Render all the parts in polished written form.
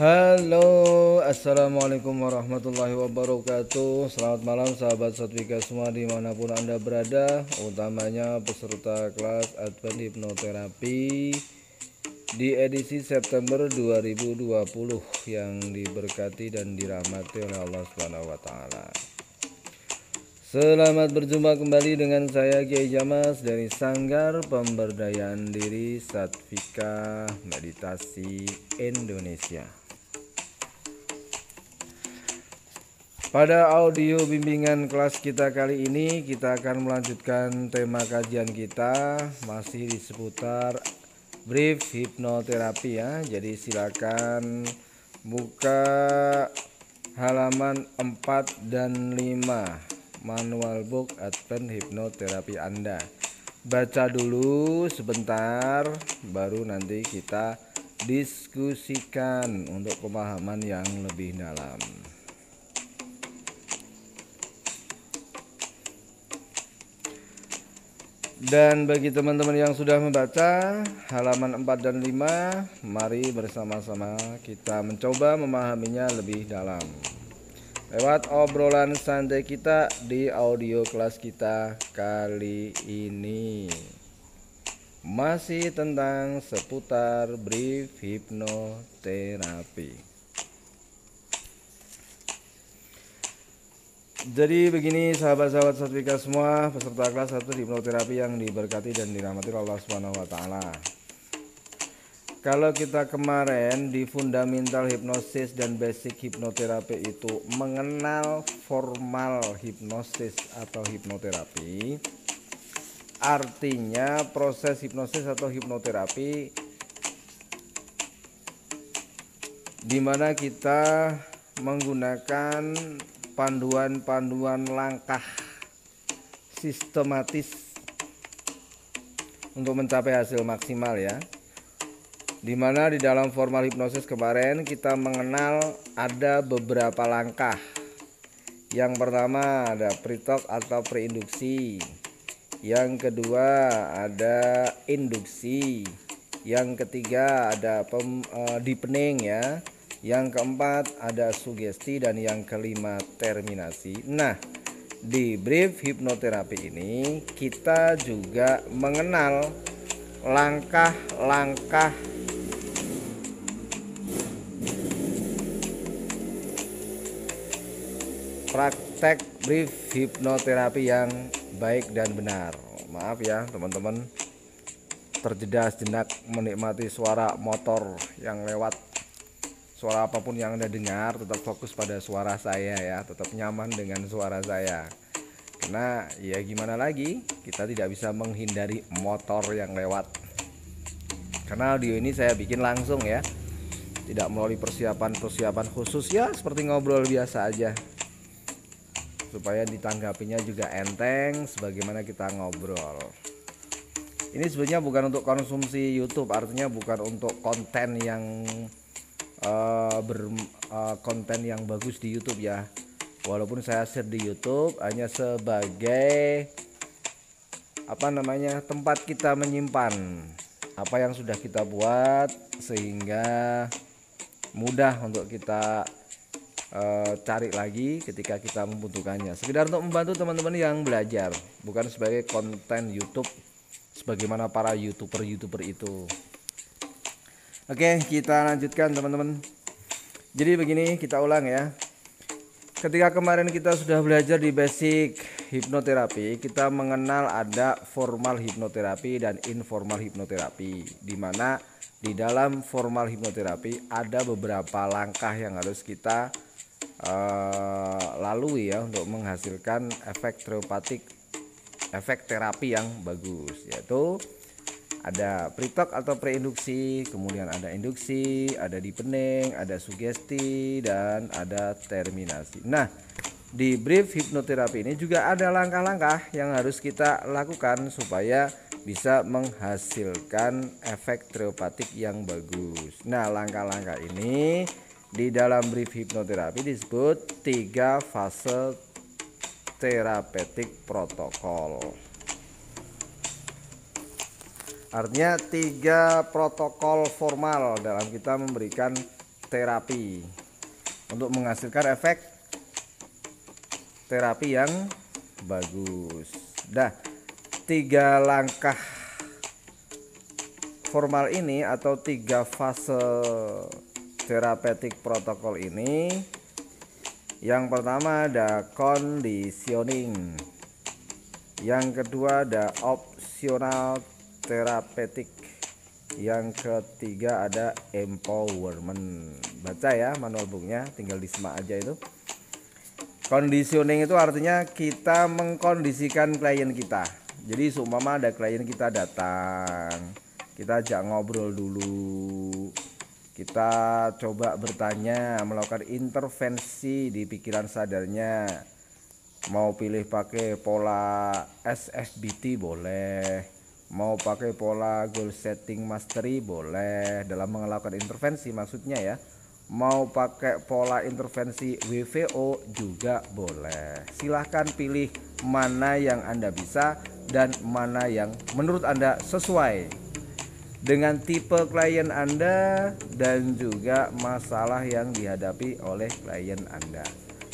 Halo, assalamualaikum warahmatullahi wabarakatuh. Selamat malam sahabat Satvika semua dimanapun anda berada, utamanya peserta kelas Advent Hipnoterapi di edisi September 2020 yang diberkati dan dirahmati oleh Allah Subhanahu wa taala. Selamat berjumpa kembali dengan saya Kiai Jamas dari Sanggar Pemberdayaan Diri Satvika Meditasi Indonesia. Pada audio bimbingan kelas kita kali ini, kita akan melanjutkan tema kajian kita masih di seputar brief hipnoterapi ya. Jadi silakan buka halaman 4 dan 5 manual book Advent Hipnoterapi Anda. Baca dulu sebentar, baru nanti kita diskusikan untuk pemahaman yang lebih dalam. Dan bagi teman-teman yang sudah membaca halaman 4 dan 5, mari bersama-sama kita mencoba memahaminya lebih dalam lewat obrolan santai kita di audio kelas kita kali ini. Masih tentang seputar brief hipnoterapi. Jadi begini sahabat-sahabat Satvika semua, peserta kelas 1 hipnoterapi yang diberkati dan dirahmati Allah Subhanahu wa taala. Kalau kita kemarin di fundamental hipnosis dan basic hipnoterapi itu mengenal formal hipnosis atau hipnoterapi, artinya proses hipnosis atau hipnoterapi di mana kita menggunakan panduan-panduan langkah sistematis untuk mencapai hasil maksimal ya. Dimana di dalam formal hipnosis kemarin kita mengenal ada beberapa langkah. Yang pertama ada pre-talk atau preinduksi. Yang kedua ada induksi. Yang ketiga ada deepening ya. Yang keempat ada sugesti dan yang kelima terminasi. Nah, di brief hipnoterapi ini kita juga mengenal langkah-langkah praktek brief hipnoterapi yang baik dan benar. Maaf ya teman-teman, terjeda sejenak menikmati suara motor yang lewat. Suara apapun yang Anda dengar tetap fokus pada suara saya ya, tetap nyaman dengan suara saya. Karena ya gimana lagi, kita tidak bisa menghindari motor yang lewat. Karena audio ini saya bikin langsung ya, tidak melalui persiapan khusus ya, seperti ngobrol biasa aja. Supaya ditanggapinya juga enteng sebagaimana kita ngobrol. Ini sebenarnya bukan untuk konsumsi YouTube, artinya bukan untuk konten yang konten yang bagus di YouTube ya. Walaupun saya share di YouTube hanya sebagai tempat kita menyimpan apa yang sudah kita buat sehingga mudah untuk kita cari lagi ketika kita membutuhkannya. Sekedar untuk membantu teman-teman yang belajar, bukan sebagai konten YouTube sebagaimana para YouTuber itu. Oke, kita lanjutkan teman-teman. Jadi begini, kita ulang ya. Ketika kemarin kita sudah belajar di basic hipnoterapi, kita mengenal ada formal hipnoterapi dan informal hipnoterapi. Di mana di dalam formal hipnoterapi ada beberapa langkah yang harus kita lalui ya untuk menghasilkan efek terapeutik, efek terapi yang bagus, yaitu ada pre-talk atau preinduksi, kemudian ada induksi, ada deepening, ada sugesti, dan ada terminasi. Nah, di brief hipnoterapi ini juga ada langkah-langkah yang harus kita lakukan supaya bisa menghasilkan efek terapeutik yang bagus. Nah, langkah-langkah ini di dalam brief hipnoterapi disebut 3 fase terapeutik protokol. Artinya 3 protokol formal dalam kita memberikan terapi untuk menghasilkan efek terapi yang bagus. Nah, 3 langkah formal ini atau 3 fase terapeutik protokol ini, yang pertama ada conditioning, yang kedua ada opsional terapeutik, yang ketiga ada empowerment. Baca ya manual booknya, tinggal disimak aja itu. Conditioning itu artinya kita mengkondisikan klien kita. Jadi seumpama ada klien kita datang, kita ajak ngobrol dulu, kita coba bertanya, melakukan intervensi di pikiran sadarnya. Mau pilih pakai pola SFBT boleh, mau pakai pola goal setting mastery boleh, dalam melakukan intervensi maksudnya ya. Mau pakai pola intervensi WVO juga boleh. Silahkan pilih mana yang Anda bisa dan mana yang menurut Anda sesuai dengan tipe klien Anda dan juga masalah yang dihadapi oleh klien Anda.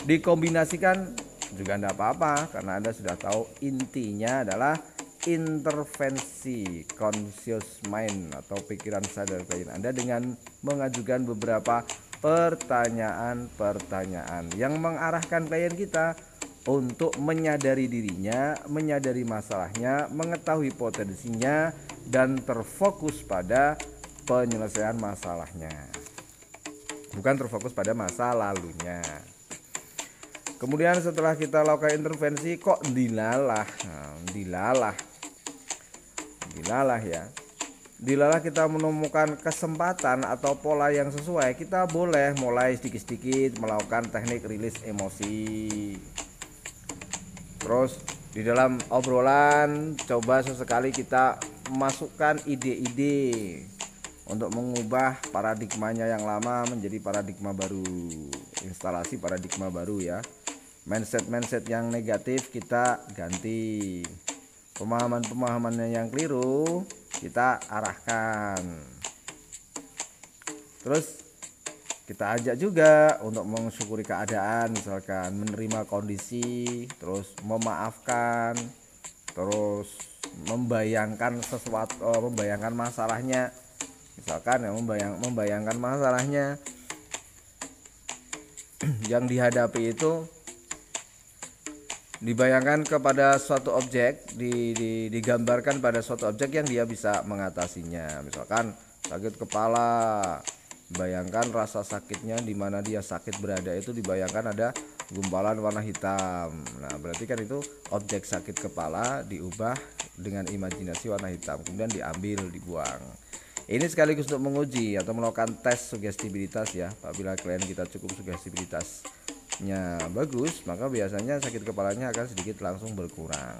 Dikombinasikan juga tidak apa-apa, karena Anda sudah tahu intinya adalah intervensi conscious mind atau pikiran sadar klien Anda dengan mengajukan beberapa pertanyaan-pertanyaan yang mengarahkan klien kita untuk menyadari dirinya, menyadari masalahnya, mengetahui potensinya, dan terfokus pada penyelesaian masalahnya, bukan terfokus pada masa lalunya. Kemudian setelah kita lakukan intervensi, kok dilalah ya, dilalah kita menemukan kesempatan atau pola yang sesuai, kita boleh mulai sedikit-sedikit melakukan teknik rilis emosi. Terus di dalam obrolan coba sesekali kita masukkan ide-ide untuk mengubah paradigmanya yang lama menjadi paradigma baru, instalasi paradigma baru ya. Mindset yang negatif kita ganti, pemahaman-pemahamannya yang keliru kita arahkan. Terus kita ajak juga untuk mensyukuri keadaan, misalkan menerima kondisi, terus memaafkan, terus membayangkan sesuatu, membayangkan masalahnya, misalkan ya, membayangkan masalahnya yang dihadapi itu dibayangkan kepada suatu objek, digambarkan pada suatu objek yang dia bisa mengatasinya. Misalkan sakit kepala, bayangkan rasa sakitnya di mana dia sakit berada itu, dibayangkan ada gumpalan warna hitam. Nah, berarti kan itu objek sakit kepala diubah dengan imajinasi warna hitam, kemudian diambil, dibuang. Ini sekaligus untuk menguji atau melakukan tes sugestibilitas ya. Apabila klien kita cukup sugestibilitasnya bagus, maka biasanya sakit kepalanya akan sedikit langsung berkurang.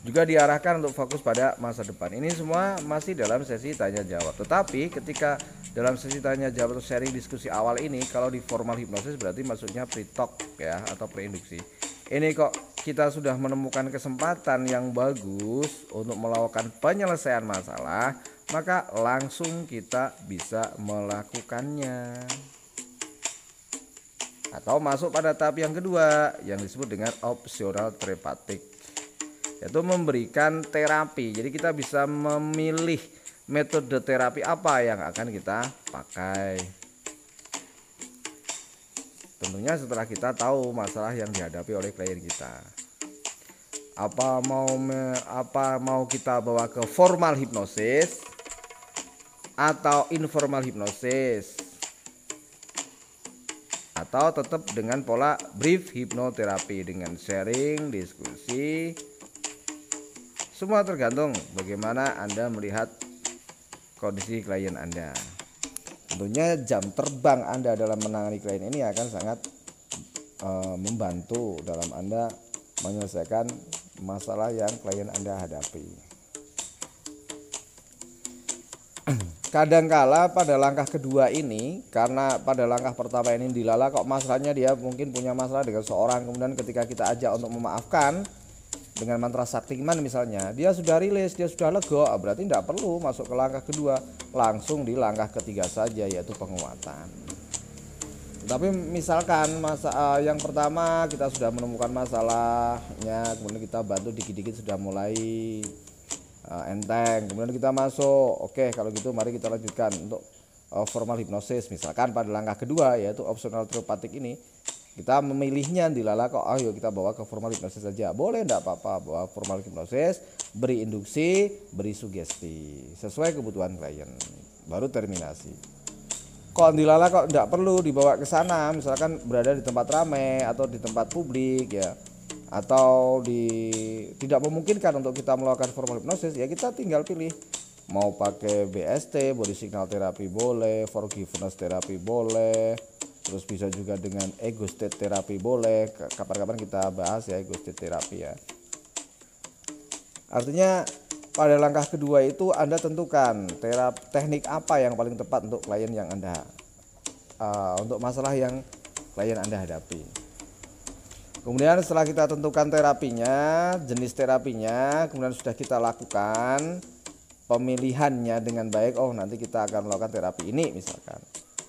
Juga diarahkan untuk fokus pada masa depan. Ini semua masih dalam sesi tanya jawab. Tetapi ketika dalam sesi tanya jawab atau sharing diskusi awal ini, kalau di formal hipnosis berarti maksudnya pre-talk ya, atau pre-induksi. Ini kok kita sudah menemukan kesempatan yang bagus untuk melakukan penyelesaian masalah, maka langsung kita bisa melakukannya. Atau masuk pada tahap yang kedua yang disebut dengan opsional terapeutik, yaitu memberikan terapi. Jadi kita bisa memilih metode terapi apa yang akan kita pakai. Tentunya setelah kita tahu masalah yang dihadapi oleh klien kita. Apa mau kita bawa ke formal hipnosis atau informal hipnosis, atau tetap dengan pola brief hipnoterapi dengan sharing, diskusi. Semua tergantung bagaimana Anda melihat kondisi klien Anda. Tentunya jam terbang Anda dalam menangani klien ini akan sangat membantu dalam Anda menyelesaikan masalah yang klien Anda hadapi. Kadangkala pada langkah kedua ini, karena pada langkah pertama ini dilala kok masalahnya dia mungkin punya masalah dengan seorang, kemudian ketika kita ajak untuk memaafkan, dengan mantra Saktiman misalnya, dia sudah rilis, dia sudah lega, berarti tidak perlu masuk ke langkah kedua, langsung di langkah ketiga saja, yaitu penguatan. Tapi misalkan yang pertama kita sudah menemukan masalahnya, kemudian kita bantu dikit-dikit sudah mulai enteng, kemudian kita masuk, oke kalau gitu mari kita lanjutkan untuk formal hipnosis. Misalkan pada langkah kedua yaitu opsional teopatik ini, kita memilihnya dilala kok, ayo kita bawa ke formal hipnosis saja, boleh enggak apa-apa, bawa formal hipnosis, beri induksi, beri sugesti sesuai kebutuhan klien, baru terminasi. Kok dilala kok enggak perlu dibawa ke sana, misalkan berada di tempat ramai atau di tempat publik ya, atau tidak memungkinkan untuk kita melakukan formal hipnosis, ya kita tinggal pilih mau pakai BST, body signal therapy boleh, forgiveness therapy boleh, terus bisa juga dengan ego state therapy boleh. Kapan-kapan kita bahas ya ego state therapy ya. Artinya pada langkah kedua itu Anda tentukan teknik apa yang paling tepat untuk klien yang Anda untuk masalah yang klien Anda hadapi. Kemudian setelah kita tentukan terapinya, jenis terapinya, kemudian sudah kita lakukan pemilihannya dengan baik, oh nanti kita akan melakukan terapi ini misalkan.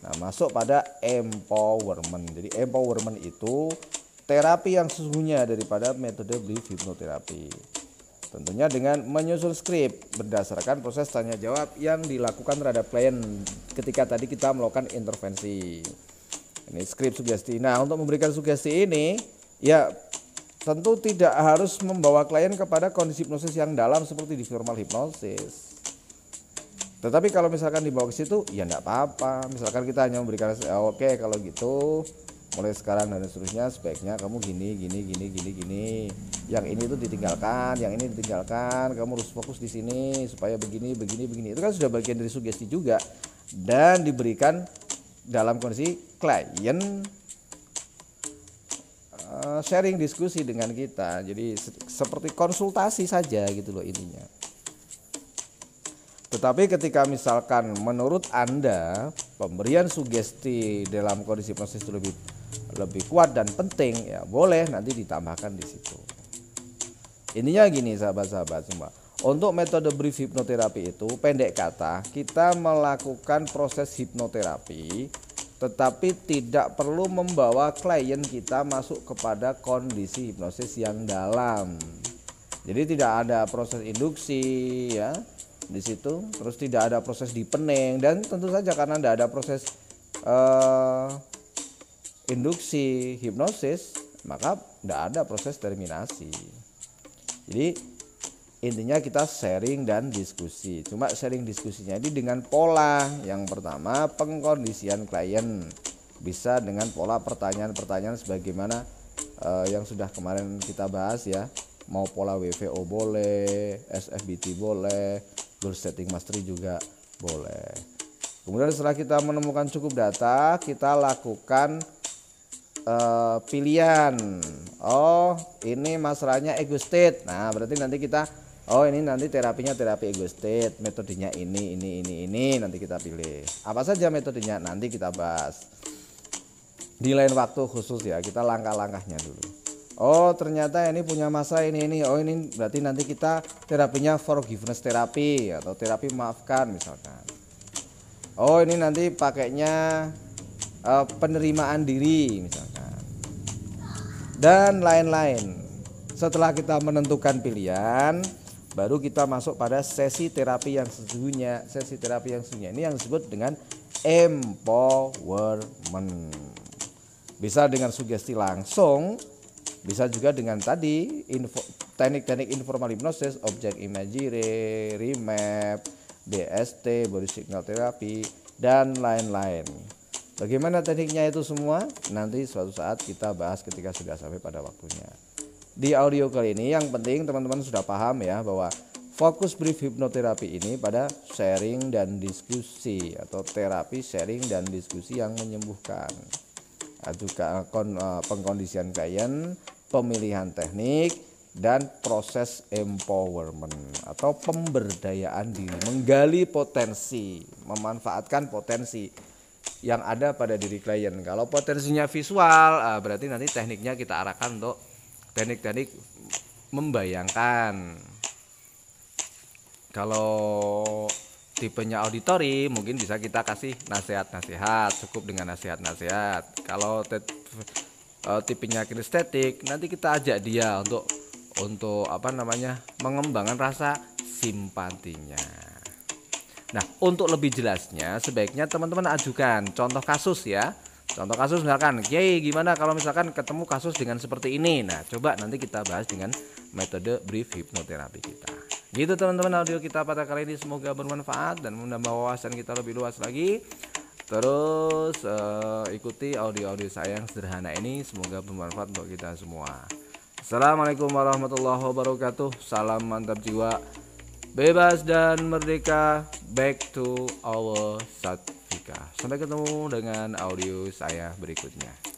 Nah, masuk pada empowerment. Jadi empowerment itu terapi yang sesungguhnya daripada metode brief hipnoterapi. Tentunya dengan menyusun skrip berdasarkan proses tanya jawab yang dilakukan terhadap klien ketika tadi kita melakukan intervensi. Ini skrip sugesti. Nah, untuk memberikan sugesti ini ya tentu tidak harus membawa klien kepada kondisi hipnosis yang dalam seperti di formal hipnosis. Tetapi kalau misalkan dibawa ke situ ya enggak apa-apa. Misalkan kita hanya memberikan oke kalau gitu mulai sekarang dan seterusnya sebaiknya kamu gini. Yang ini tuh ditinggalkan, yang ini ditinggalkan. Kamu harus fokus di sini supaya begini. Itu kan sudah bagian dari sugesti juga dan diberikan dalam kondisi klien sharing diskusi dengan kita. Jadi seperti konsultasi saja gitu loh intinya. Tetapi ketika misalkan menurut Anda pemberian sugesti dalam kondisi hipnosis itu lebih kuat dan penting, ya boleh nanti ditambahkan di situ. Intinya gini sahabat-sahabat semua. Untuk metode brief hipnoterapi itu pendek kata kita melakukan proses hipnoterapi tetapi tidak perlu membawa klien kita masuk kepada kondisi hipnosis yang dalam. Jadi tidak ada proses induksi ya di situ, terus tidak ada proses deepening, dan tentu saja karena tidak ada proses induksi hipnosis maka tidak ada proses terminasi. Jadi intinya kita sharing dan diskusi. Cuma sharing diskusinya ini dengan pola. Yang pertama pengkondisian klien, bisa dengan pola pertanyaan-pertanyaan sebagaimana yang sudah kemarin kita bahas ya. Mau pola WVO boleh, SFBT boleh, goal setting mastery juga boleh. Kemudian setelah kita menemukan cukup data, kita lakukan pilihan. Oh ini masalahnya ego state. Nah berarti nanti kita ini nanti terapinya terapi ego state, metodenya ini nanti kita pilih. Apa saja metodenya nanti kita bahas di lain waktu khusus ya, kita langkah-langkahnya dulu. Oh ternyata ini punya masalah ini. Oh ini berarti nanti kita terapinya forgiveness terapi atau terapi maafkan misalkan. Oh ini nanti pakainya penerimaan diri misalkan, dan lain-lain. Setelah kita menentukan pilihan, baru kita masuk pada sesi terapi yang sesungguhnya. Sesi terapi yang sesungguhnya ini yang disebut dengan empowerment. Bisa dengan sugesti langsung, bisa juga dengan tadi teknik-teknik informal hipnosis, object imagery, remap, BST, body signal therapy, dan lain-lain. Bagaimana tekniknya itu semua? Nanti suatu saat kita bahas ketika sudah sampai pada waktunya. Di audio kali ini yang penting teman-teman sudah paham ya bahwa fokus brief hipnoterapi ini pada sharing dan diskusi atau terapi sharing dan diskusi yang menyembuhkan. Juga pengkondisian klien, pemilihan teknik, dan proses empowerment atau pemberdayaan diri, menggali potensi, memanfaatkan potensi yang ada pada diri klien. Kalau potensinya visual, berarti nanti tekniknya kita arahkan untuk teknik-teknik membayangkan. Kalau tipenya auditori mungkin bisa kita kasih nasihat-nasihat, cukup dengan nasihat-nasihat. Kalau tipenya kinestetik nanti kita ajak dia untuk mengembangkan rasa simpatinya. Nah, untuk lebih jelasnya sebaiknya teman-teman ajukan contoh kasus ya. Contoh kasus misalkan, Kiai gimana kalau misalkan ketemu kasus dengan seperti ini. Nah, coba nanti kita bahas dengan metode brief hipnoterapi kita. Gitu teman-teman, audio kita pada kali ini semoga bermanfaat dan menambah wawasan kita lebih luas lagi. Terus ikuti audio-audio saya yang sederhana ini, semoga bermanfaat untuk kita semua. Assalamualaikum warahmatullahi wabarakatuh. Salam mantap jiwa, bebas dan merdeka. Back to our Satvika. Sampai ketemu dengan audio saya berikutnya.